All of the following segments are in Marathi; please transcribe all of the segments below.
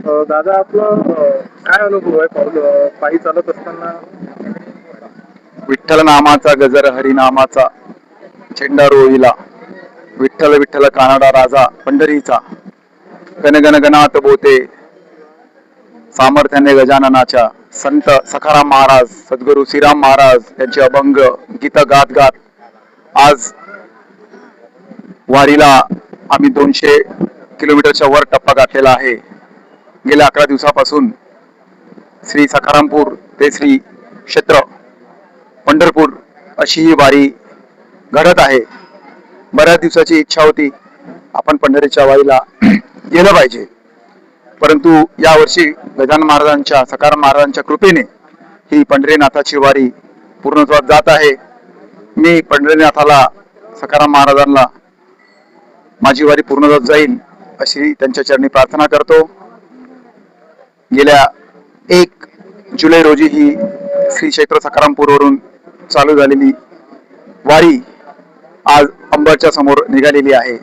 दादा आपलं काय अनुभव आहे पायी चालत असताना? विठ्ठल नामाचा गजर हरिनामाचा झेंडा रोहिला, विठ्ठल विठ्ठल कानडा राजा पंढरीचा, गणगण गणात बोते सामर्थ्याने गजाननाच्या, संत सखाराम महाराज सद्गुरू श्रीराम महाराज यांचे अभंग गीत गात गात आज वारीला आम्ही 200 किलोमीटरच्या वर टप्पा गाठलेला आहे. गेल्या 11 दिवसापासून श्री सखारामपूर ते श्री क्षेत्र पंढरपूर अशी ही वारी घडत आहे. बऱ्याच दिवसाची इच्छा होती आपण पंढरीच्या वारीला गेलं पाहिजे, परंतु यावर्षी गजानन महाराजांच्या सखाराम महाराजांच्या कृपेने ही पंढरीनाथाची वारी पूर्णत्वास जात आहे. मी पंढरीनाथाला सखाराम महाराजांना माझी वारी पूर्णत्वास जाईल अशी त्यांच्या चरणी प्रार्थना करतो. गेल्या 1 जुलै रोजी ही श्री क्षेत्र सखारामपूरवरून चालू झालेली वारी आज अंबरच्या समोर निघालेली आहे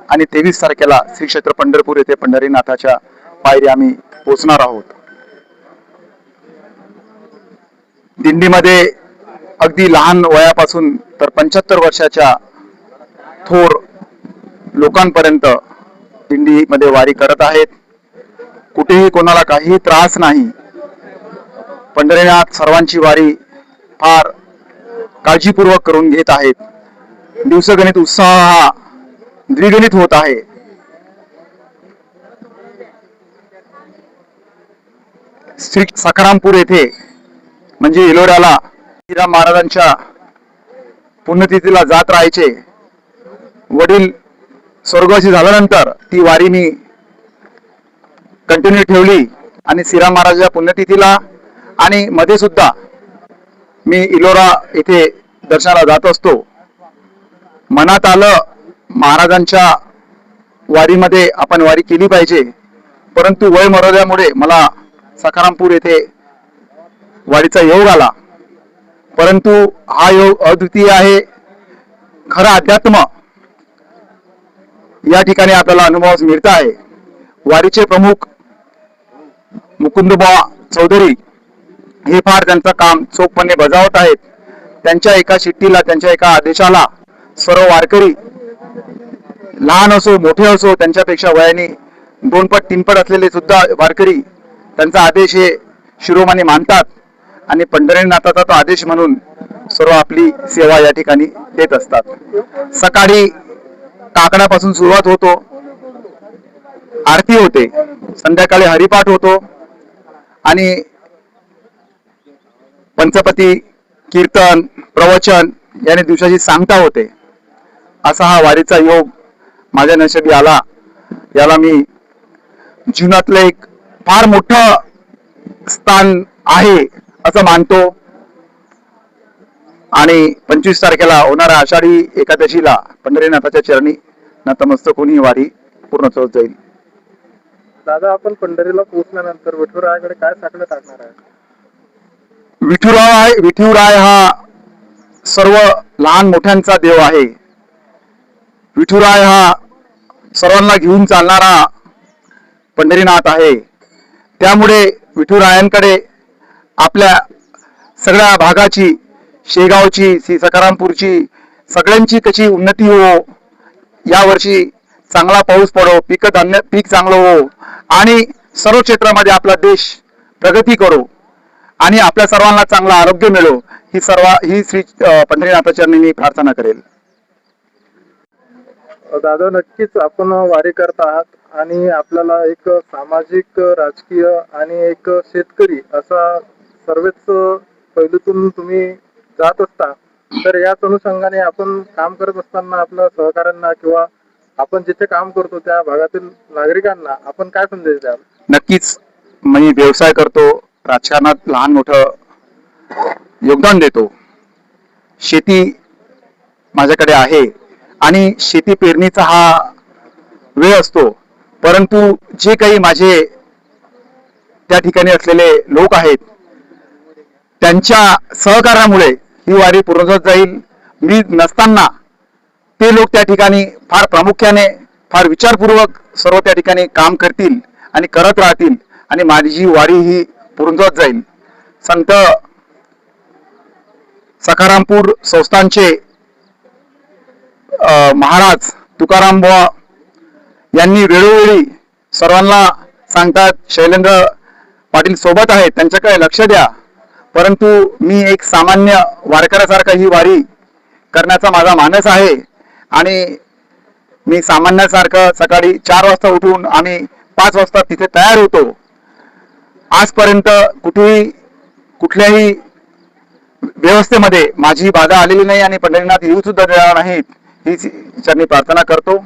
आणि 23 तारखेला श्री क्षेत्र पंढरपूर येथे पंढरीनाथाच्या पायरी आम्ही पोहोचणार आहोत. दिंडीमध्ये अगदी लहान वयापासून तर 75 वर्षाच्या थोर लोकांपर्यंत दिंडीमध्ये वारी करत आहेत. कुठेही कोणाला काही त्रास नाही. पंढरीनाथ सर्वांची वारी फार काळजीपूर्वक करून घेत आहेत. दिवसगणित उत्साह हा द्विगुणित होत आहे. श्री सखारामपूर येथे म्हणजे इलोऱ्याला श्रीराम महाराजांच्या पुण्यतिथीला जात राहायचे. वडील स्वर्गवासी झाल्यानंतर ती वारी मी कंटिन्यू ठेवली आणि श्रीराम महाराजांच्या पुण्यतिथीला आणि मध्ये सुद्धा मी इलोरा येथे दर्शनाला जात असतो. मनात आलं महाराजांच्या वारीमध्ये आपण वारी केली पाहिजे, परंतु वय मर्यादेमुळे मला सखारामपूर येथे वारीचा योग आला. परंतु हा योग अद्वितीय आहे. खरं अध्यात्म या ठिकाणी आपल्याला अनुभवास मिळत आहे. वारीचे प्रमुख मुकुंदबुवा चौधरी हे फार त्यांचं काम चोखपणे बजावत आहेत. त्यांच्या एका शिट्टीला, त्यांच्या एका आदेशाला सर्व वारकरी लहान असो मोठे असो, त्यांच्यापेक्षा वयाने 2 पट 3 पट असलेले सुद्धा वारकरी त्यांचा आदेश हे शिरोमानी मानतात आणि पंढरीनाथाचा तो आदेश म्हणून सर्व आपली सेवा या ठिकाणी देत असतात. सकाळी काकडापासून सुरुवात होतो, आरती होते, संध्याकाळी हरिपाठ होतो आणि पंचपती कीर्तन प्रवचन याने दिवसाची सांगता होते. असा हा वारीचा योग माझ्या नशिबी आला. याला मी जीवनातलं एक फार मोठं स्थान आहे असं मानतो आणि 25 तारखेला होणाऱ्या आषाढी एकादशीला पंढरीनाथाच्या चरणी नतमस्तक होऊन ही वारी पूर्ण होत जाईल. दादा आपण पंढरीला पोहोचल्यानंतर विठुरायाकडे काय साकडं टाकणार आहे? विठुराय हा सर्व लहान मोठ्यांचा देव आहे. विठुराय हा सर्वांना घेऊन चालणारा पंढरीनाथ आहे. त्यामुळे विठुरायांकडे आपल्या सगळ्या भागाची, शेगावची, श्री सखारामपूरची सगळ्यांची कशी उन्नती हो, यावर्षी चांगला पाऊस पडो, पीक चांगलं हो आणि सर्व क्षेत्रामध्ये आपला देश प्रगती करो आणि आपल्या सर्वांना चांगलं आरोग्य मिळो, ही श्री पंढरीनाथाच्या चरणी मी प्रार्थना करेल. दादा नक्कीच आपण वारी करत आहात आणि आपल्याला एक सामाजिक, राजकीय आणि एक शेतकरी असा सर्वच पैलूतून तुम्ही जात असता. तर याच अनुषंगाने आपण काम करत असताना आपल्या सहकाऱ्यांना किंवा आपण जिथे काम करतो त्या भागातील नागरिकांना आपण काय संदेश द्याल? नक्कीच मी व्यवसाय करतो, राजकारणात लहान मोठं योगदान देतो. शेती माझ्याकडे आहे आणि शेती पेरणीचा हा वेळ असतो, परंतु जे काही माझे त्या ठिकाणी असलेले लोक आहेत त्यांच्या सहकार्यामुळे ही वारी पूर्ण जाईल. मी नसताना ते लोक त्या ठिकाणी फार प्रामुख्याने, फार विचारपूर्वक सर्व त्या ठिकाणी काम करतील आणि करत राहतील आणि माझी वारी ही पुरुंजवत जाईल. संत सखारामपूर संस्थानचे महाराज तुकाराम बुवा यांनी वेळोवेळी सर्वांना सांगतात, शैलेंद्र पाटील सोबत आहेत, त्यांच्याकडे लक्ष द्या. परंतु मी एक सामान्य वारकऱ्यासारखा ही वारी करण्याचा माझा मानस आहे आणि मी सामान्यासारखं सकाळी 4 वाजता उठून आम्ही 5 वाजता तिथे तयार होतो. आजपर्यंत कुठल्याही व्यवस्थेमध्ये माझी बाधा आलेली नाही आणि पंढरीनाथ येऊ सुद्धा देणार नाहीत ही चरणी प्रार्थना करतो.